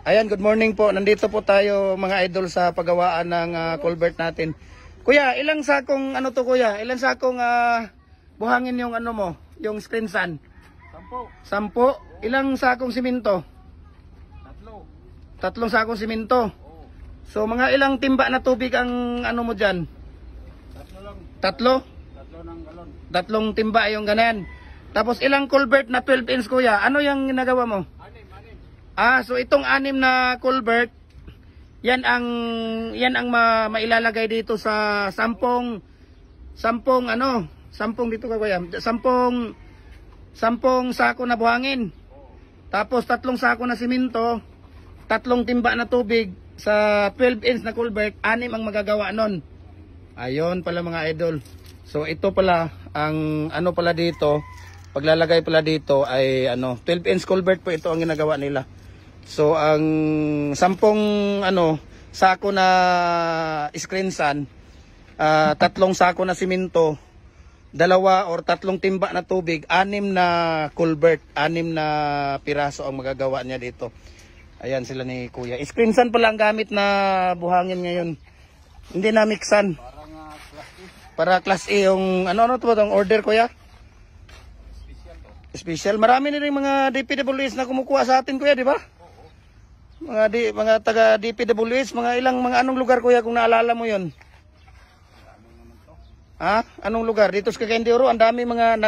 Ayan, good morning po. Nandito po tayo mga idol sa paggawaan ng culvert natin. Kuya, ilang sakong ano to kuya? Ilang sakong buhangin yung ano mo? Yung screen sun? 10. 10. Ilang sakong simento? 3 sakong simento. So mga ilang timba na tubig ang ano mo dyan? 3 lang. 3 timba yung ganyan. Tapos ilang culvert na 12 inch kuya? Ano yung ginagawa mo? So itong 6 na culvert, yan ang mailalagay dito sa 10 dito ka kuya. 10 sako na buhangin. Tapos 3 sako na simento, 3 timba na tubig sa 12 inch na culvert, 6 ang magagawa nun. Ayun pala mga idol. So ito pala ang ano pala dito, paglalagay pala dito ay 12 inch culvert po ito ang ginagawa nila. So ang 10 sako na screen sun, 3 sako na simento, 2 or 3 timba na tubig, 6 na culvert, 6 na piraso ang magagawa niya dito. Ayan sila ni Kuya. Screen sun pala ang gamit na buhangin ngayon. Hindi na mixan. Para class A yung ano to ba ang order Kuya? Special. Marami na rin mga DPWS na kumukuha sa atin Kuya, di ba? Mga taga DPWH, mga anong lugar kuya kung naalala mo 'yon? Anong lugar? Dito sa Cagayan de Oro, ang dami mga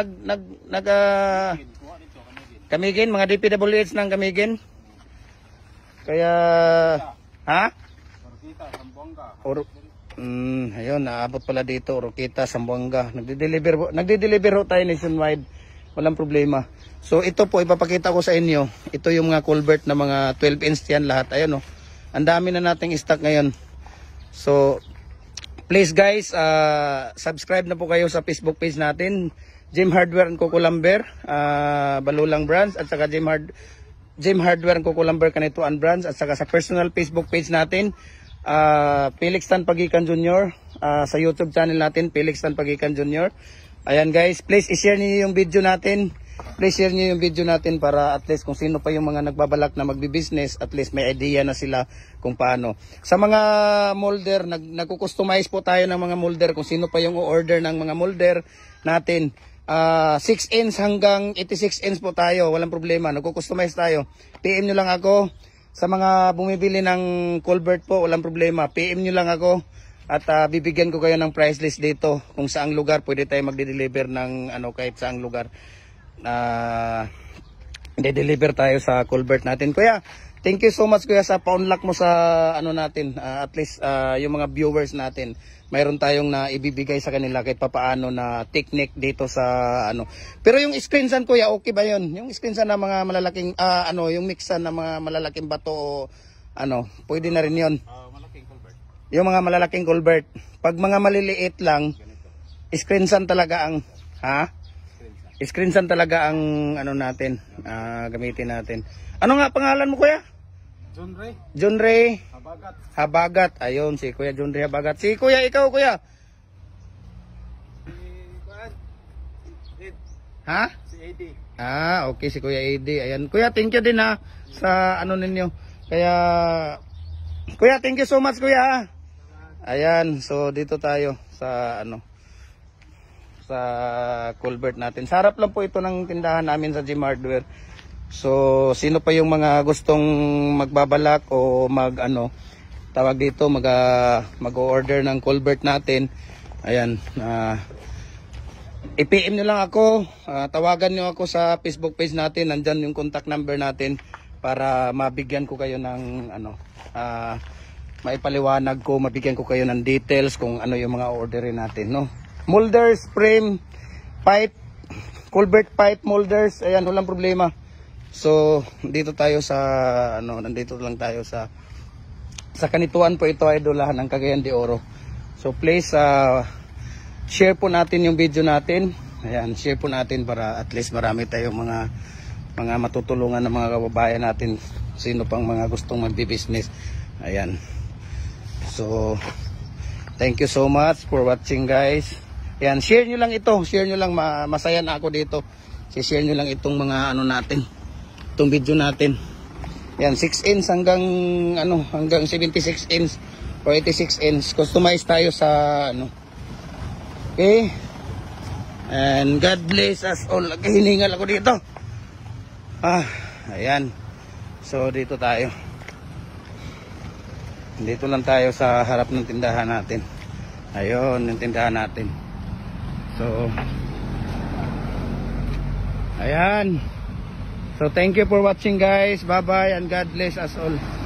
Camiguin, mga DPWH ng Camiguin. Kaya ayun, naabot pala dito, Oroquita, Zamboanga. Nagde-deliver tayo nationwide. Walang problema. So ito po ipapakita ko sa inyo. Ito yung mga culvert na mga 12 inch yan lahat. Ayun oh. Ang dami na nating stock ngayon. So please guys, subscribe na po kayo sa Facebook page natin. Jim Hardware and Coco Lumber, Balulang Brands at saka Jim Hardware and Coco Lumber Kanituan Brands at saka sa personal Facebook page natin, Felix Tan Pagikan Jr. Sa YouTube channel natin, Felix Tan Pagikan Jr. Ayan guys, please i-share niyo yung video natin. Please share niyo yung video natin para at least kung sino pa yung mga nagbabalak na magbi-business, at least may idea na sila kung paano. Sa mga molder, nagko-customize po tayo ng mga molder kung sino pa yung order ng mga molder natin. 6 inch hanggang 86 inch po tayo, walang problema. Nagko-customize tayo. PM nyo lang ako. Sa mga bumibili ng culvert po, walang problema. PM nyo lang ako. At bibigyan ko kayo ng price list dito kung saang lugar pwede tayo magde-deliver ng kahit saang lugar. De-deliver tayo sa culvert natin. Kuya, thank you so much kuya sa pa-unlock mo sa natin. At least yung mga viewers natin, mayroon tayong na ibibigay sa kanila kahit papaano na technique dito sa Pero yung screen sun kuya, okay ba 'yon? Yung screen sun na mga malalaking yung mixan na mga malalaking bato pwede na rin 'yon. Yung mga malalaking culvert. Pag mga maliliit lang, screen sun talaga ang screen sun talaga ang natin, gamitin natin. Ano nga pangalan mo kuya? John Ray Habagat. Ayun si Kuya John Ray Habagat. Si Kuya ikaw kuya? Si AD. Okay si Kuya AD. Ayan. Kuya, thank you din sa ninyo. Kaya Kuya, thank you so much kuya. Ayan, so dito tayo sa sa culvert natin. Sarap lang po ito ng tindahan namin sa Jim Hardware. So sino pa yung mga gustong magbabalak o tawag dito mag-order ng culvert natin. Ayan, i-PM nyo lang ako, tawagan nyo ako sa Facebook page natin. Nandyan yung contact number natin para mabigyan ko kayo ng maipaliwanag ko, mabigyan ko kayo ng details kung ano yung mga orderin natin, no? Molders, frame, pipe, culvert pipe, molders, ayan, walang problema. So, dito tayo sa nandito lang tayo sa Kanituan po ito, idolahan ng Cagayan de Oro. So, please share po natin yung video natin. Ayan, share po natin para at least marami tayong mga matutulungan ng mga kababayan natin, sino pang mga gustong magbi-business. Ayan. So, thank you so much for watching guys. Ayan, share nyo lang ito. Share nyo lang, masaya na ako dito. Share nyo lang itong mga natin. Itong video natin. Yan, 6 inch hanggang ano, hanggang 76 inch or 86 inch. Customize tayo sa ano. Okay? And God bless us all. Hiningal ako dito. Ayan. So dito tayo. Dito lang tayo sa harap ng tindahan natin. Ayun, yung tindahan natin. So ayan. So thank you for watching guys. Bye bye and God bless us all.